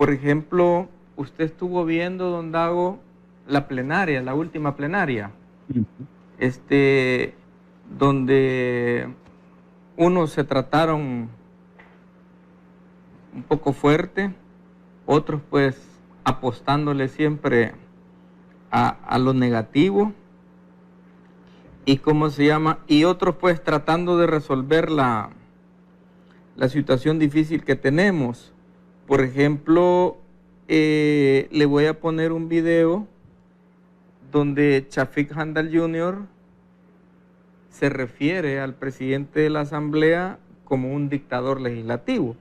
Por ejemplo, usted estuvo viendo, don Dago, la plenaria, la última plenaria, donde unos se trataron un poco fuerte, otros pues apostándole siempre a lo negativo, y y otros pues tratando de resolver la situación difícil que tenemos. Por ejemplo, le voy a poner un video donde Chafik Handal Jr. se refiere al presidente de la Asamblea como un dictador legislativo.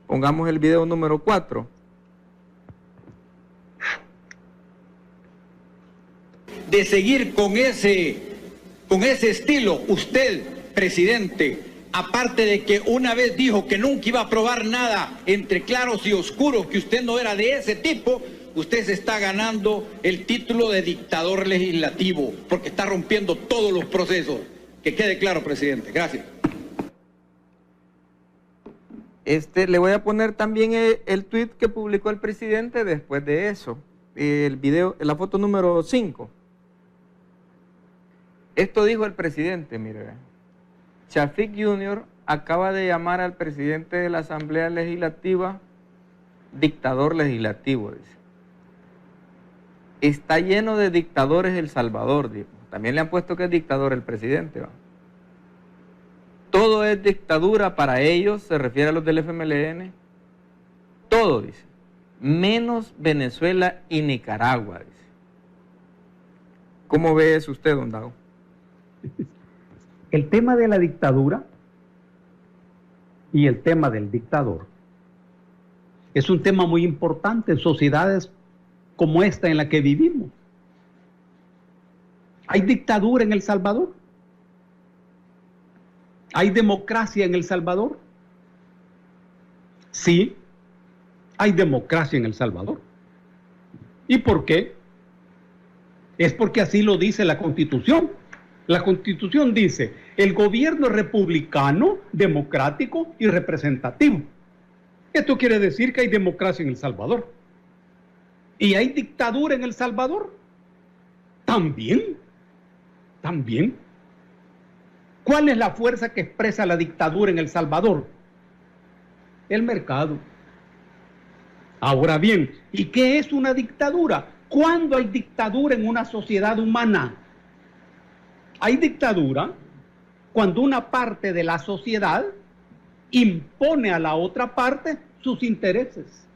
Pongamos el video número 4. De seguir con ese estilo, usted, presidente, aparte de que una vez dijo que nunca iba a aprobar nada entre claros y oscuros, que usted no era de ese tipo, usted se está ganando el título de dictador legislativo, porque está rompiendo todos los procesos. Que quede claro, presidente. Gracias. Le voy a poner también el tweet que publicó el presidente después de eso. El video, la foto número 5. Esto dijo el presidente, mire. Chafik Jr. acaba de llamar al presidente de la Asamblea Legislativa dictador legislativo, dice. Está lleno de dictadores El Salvador, dijo. También le han puesto que es dictador el presidente, ¿va? Todo es dictadura para ellos, se refiere a los del FMLN. Todo, dice. Menos Venezuela y Nicaragua, dice. ¿Cómo ve eso usted, don Dago? El tema de la dictadura y el tema del dictador es un tema muy importante en sociedades como esta en la que vivimos. ¿Hay dictadura en El Salvador? ¿Hay democracia en El Salvador? Sí, hay democracia en El Salvador. ¿Y por qué? Es porque así lo dice la Constitución. La Constitución dice, el gobierno es republicano, democrático y representativo. Esto quiere decir que hay democracia en El Salvador. ¿Y hay dictadura en El Salvador? También. También. ¿Cuál es la fuerza que expresa la dictadura en El Salvador? El mercado. Ahora bien, ¿y qué es una dictadura? ¿Cuándo hay dictadura en una sociedad humana? Hay dictadura cuando una parte de la sociedad impone a la otra parte sus intereses,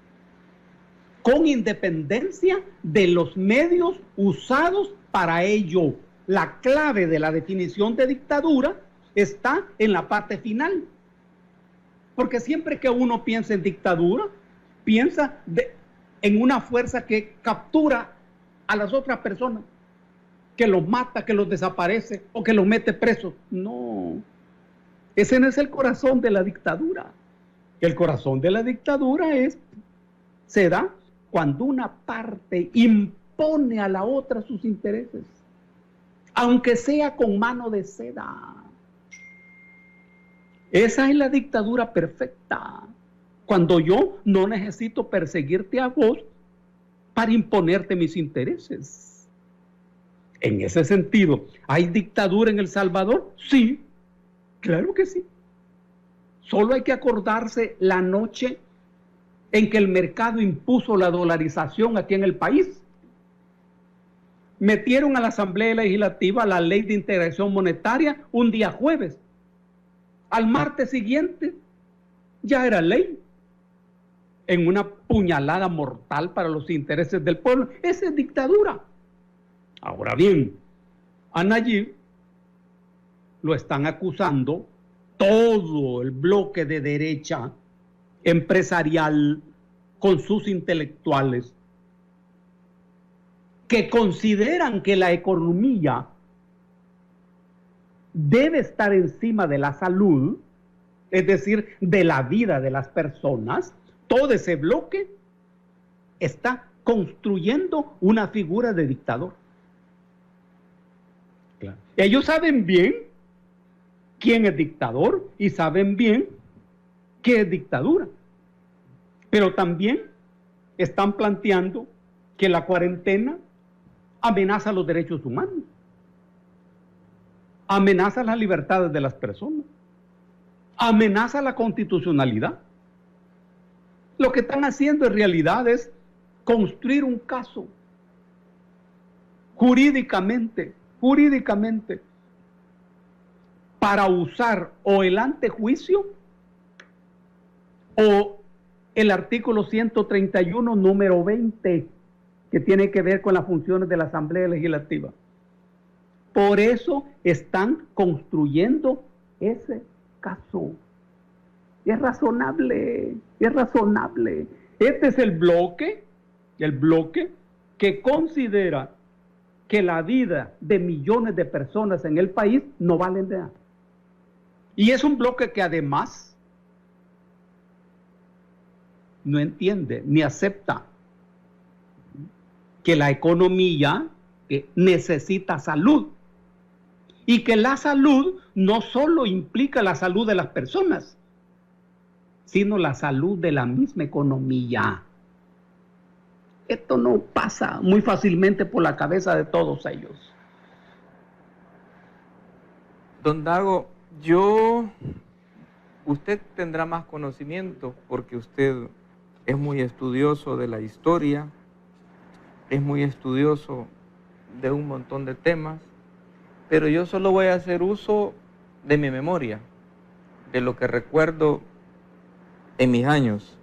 con independencia de los medios usados para ello. La clave de la definición de dictadura está en la parte final. Porque siempre que uno piensa en dictadura, piensa en una fuerza que captura a las otras personas, que los mata, que los desaparece o que los mete presos. No, ese no es el corazón de la dictadura. El corazón de la dictadura se da cuando una parte impone a la otra sus intereses, aunque sea con mano de seda. Esa es la dictadura perfecta, cuando yo no necesito perseguirte a vos para imponerte mis intereses. En ese sentido, ¿hay dictadura en El Salvador? Sí, claro que sí. Solo hay que acordarse la noche en que el mercado impuso la dolarización aquí en el país. Metieron a la Asamblea Legislativa la Ley de Integración Monetaria un día jueves. Al martes siguiente ya era ley, en una puñalada mortal para los intereses del pueblo. Esa es dictadura. Ahora bien, a Nayib lo están acusando todo el bloque de derecha empresarial con sus intelectuales, que consideran que la economía debe estar encima de la salud, es decir, de la vida de las personas. Todo ese bloque está construyendo una figura de dictador. Claro. Ellos saben bien quién es dictador y saben bien qué es dictadura. Pero también están planteando que la cuarentena amenaza los derechos humanos, amenaza las libertades de las personas, amenaza la constitucionalidad. Lo que están haciendo en realidad es construir un caso jurídicamente, para usar o el antejuicio o el artículo 131, número 20, que tiene que ver con las funciones de la Asamblea Legislativa. Por eso están construyendo ese caso. Es razonable, es razonable. Este es el bloque que considera que la vida de millones de personas en el país no valen de nada. Y es un bloque que además no entiende ni acepta que la economía necesita salud y que la salud no solo implica la salud de las personas, sino la salud de la misma economía. Esto no pasa muy fácilmente por la cabeza de todos ellos. Don Dago, usted tendrá más conocimiento porque usted es muy estudioso de la historia, es muy estudioso de un montón de temas, pero yo solo voy a hacer uso de mi memoria, de lo que recuerdo en mis años.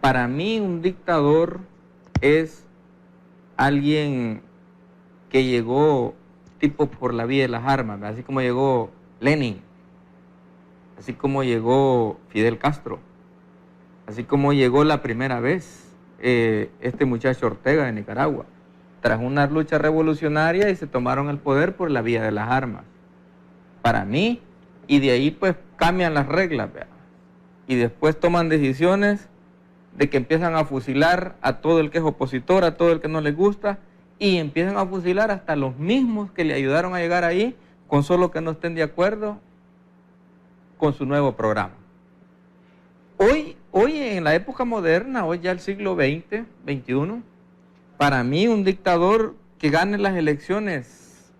Para mí un dictador es alguien que llegó tipo por la vía de las armas, así como llegó Lenin, así como llegó Fidel Castro, así como llegó la primera vez este muchacho Ortega de Nicaragua, tras una lucha revolucionaria y se tomaron el poder por la vía de las armas. Para mí, y de ahí pues cambian las reglas, ¿verdad? Y después toman decisiones de que empiezan a fusilar a todo el que es opositor, a todo el que no les gusta, y empiezan a fusilar hasta los mismos que le ayudaron a llegar ahí, con solo que no estén de acuerdo con su nuevo programa. Hoy en la época moderna, hoy ya el siglo XX, XXI, para mí un dictador que gane las elecciones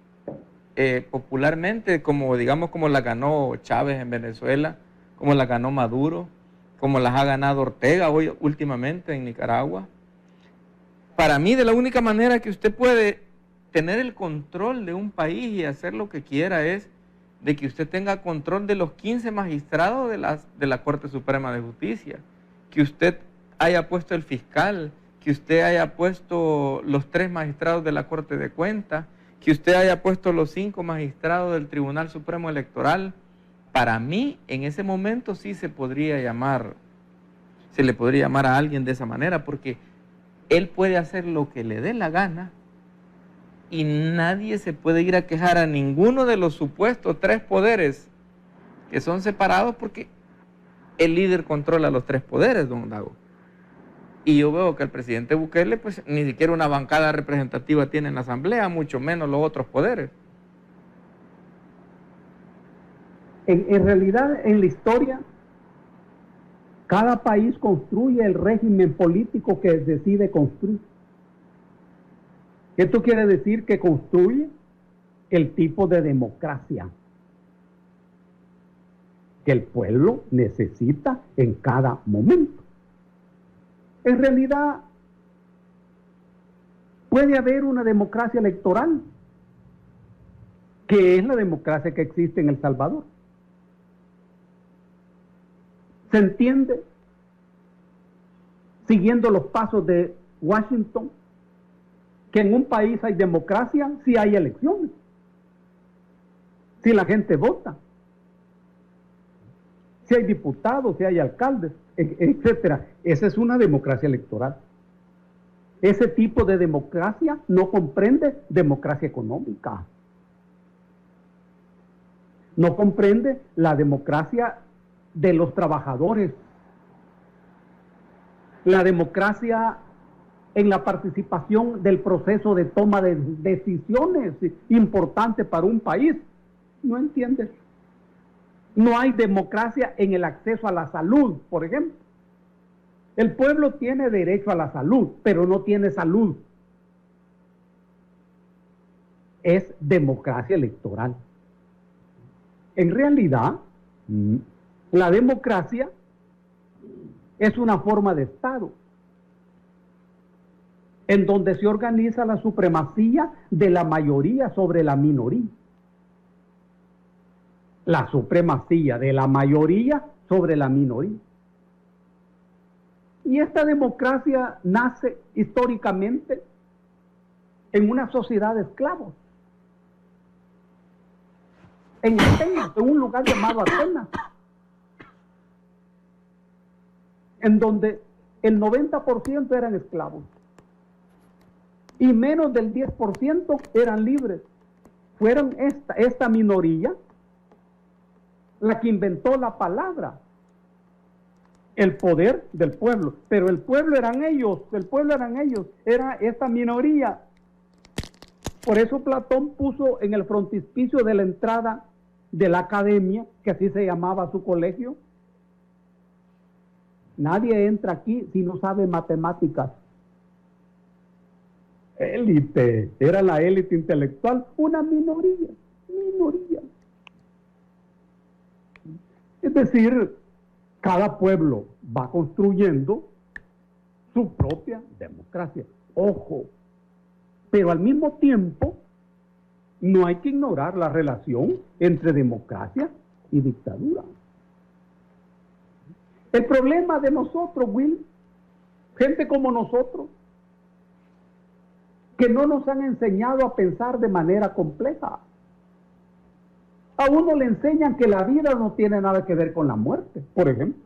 popularmente, como digamos como la ganó Chávez en Venezuela, como la ganó Maduro, como las ha ganado Ortega hoy últimamente en Nicaragua. Para mí, de la única manera que usted puede tener el control de un país y hacer lo que quiera es de que usted tenga control de los 15 magistrados de la Corte Suprema de Justicia, que usted haya puesto el fiscal, que usted haya puesto los 3 magistrados de la Corte de Cuentas, que usted haya puesto los 5 magistrados del Tribunal Supremo Electoral. Para mí, en ese momento sí se le podría llamar a alguien de esa manera, porque él puede hacer lo que le dé la gana y nadie se puede ir a quejar a ninguno de los supuestos 3 poderes que son separados, porque el líder controla los 3 poderes, don Dago. Y yo veo que el presidente Bukele, pues ni siquiera una bancada representativa tiene en la Asamblea, mucho menos los otros poderes. En realidad, en la historia, cada país construye el régimen político que decide construir. Esto quiere decir que construye el tipo de democracia que el pueblo necesita en cada momento. En realidad, puede haber una democracia electoral, que es la democracia que existe en El Salvador. Se entiende, siguiendo los pasos de Washington, que en un país hay democracia si hay elecciones, si la gente vota, si hay diputados, si hay alcaldes, etcétera. Esa es una democracia electoral. Ese tipo de democracia no comprende democracia económica. No comprende la democracia de los trabajadores. La democracia en la participación del proceso de toma de decisiones importante para un país. ¿No entiendes? No hay democracia en el acceso a la salud, por ejemplo. El pueblo tiene derecho a la salud, pero no tiene salud. Es democracia electoral. En realidad, la democracia es una forma de Estado en donde se organiza la supremacía de la mayoría sobre la minoría. La supremacía de la mayoría sobre la minoría. Y esta democracia nace históricamente en una sociedad de esclavos. En Atenas, en un lugar llamado Atenas, en donde el 90% eran esclavos y menos del 10% eran libres. Fueron esta minoría la que inventó la palabra, el poder del pueblo. Pero el pueblo eran ellos, era esta minoría. Por eso Platón puso en el frontispicio de la entrada de la academia, que así se llamaba su colegio: nadie entra aquí si no sabe matemáticas. Élite, era la élite intelectual, una minoría. Es decir, cada pueblo va construyendo su propia democracia. Ojo, pero al mismo tiempo no hay que ignorar la relación entre democracia y dictadura. El problema de nosotros, Will, gente como nosotros, que no nos han enseñado a pensar de manera compleja. A uno le enseñan que la vida no tiene nada que ver con la muerte, por ejemplo.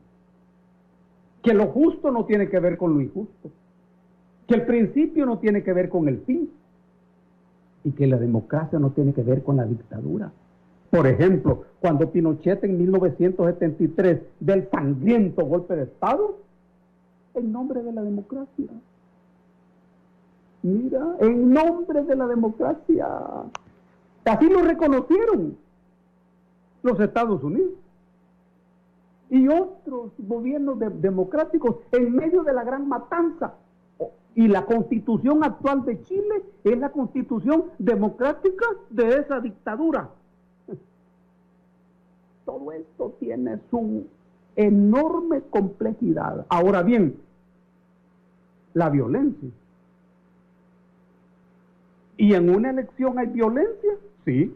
Que lo justo no tiene que ver con lo injusto. Que el principio no tiene que ver con el fin. Y que la democracia no tiene que ver con la dictadura. Por ejemplo, cuando Pinochet en 1973 del sangriento golpe de Estado, en nombre de la democracia. Mira, en nombre de la democracia. Así lo reconocieron los Estados Unidos y otros gobiernos democráticos en medio de la gran matanza. Y la constitución actual de Chile es la constitución democrática de esa dictadura. Todo esto tiene su enorme complejidad. Ahora bien, la violencia. ¿Y en una elección hay violencia? Sí.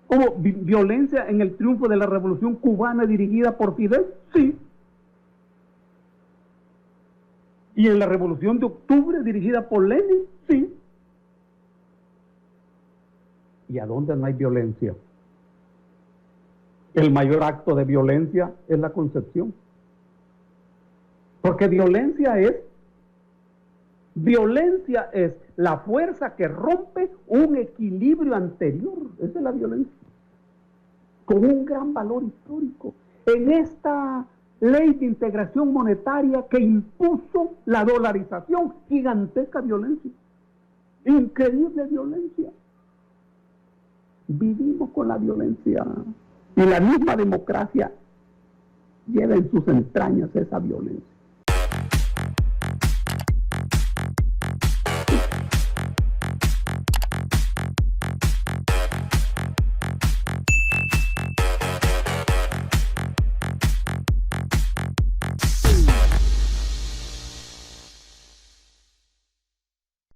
¿Hubo violencia en el triunfo de la Revolución Cubana dirigida por Fidel? Sí. ¿Y en la Revolución de Octubre dirigida por Lenin? Sí. ¿Y a dónde no hay violencia? El mayor acto de violencia es la concepción. Porque violencia es la fuerza que rompe un equilibrio anterior. Esa es la violencia. Con un gran valor histórico. En esta ley de integración monetaria que impuso la dolarización, gigantesca violencia. Increíble violencia. Vivimos con la violencia. Y la misma democracia lleva en sus entrañas esa violencia.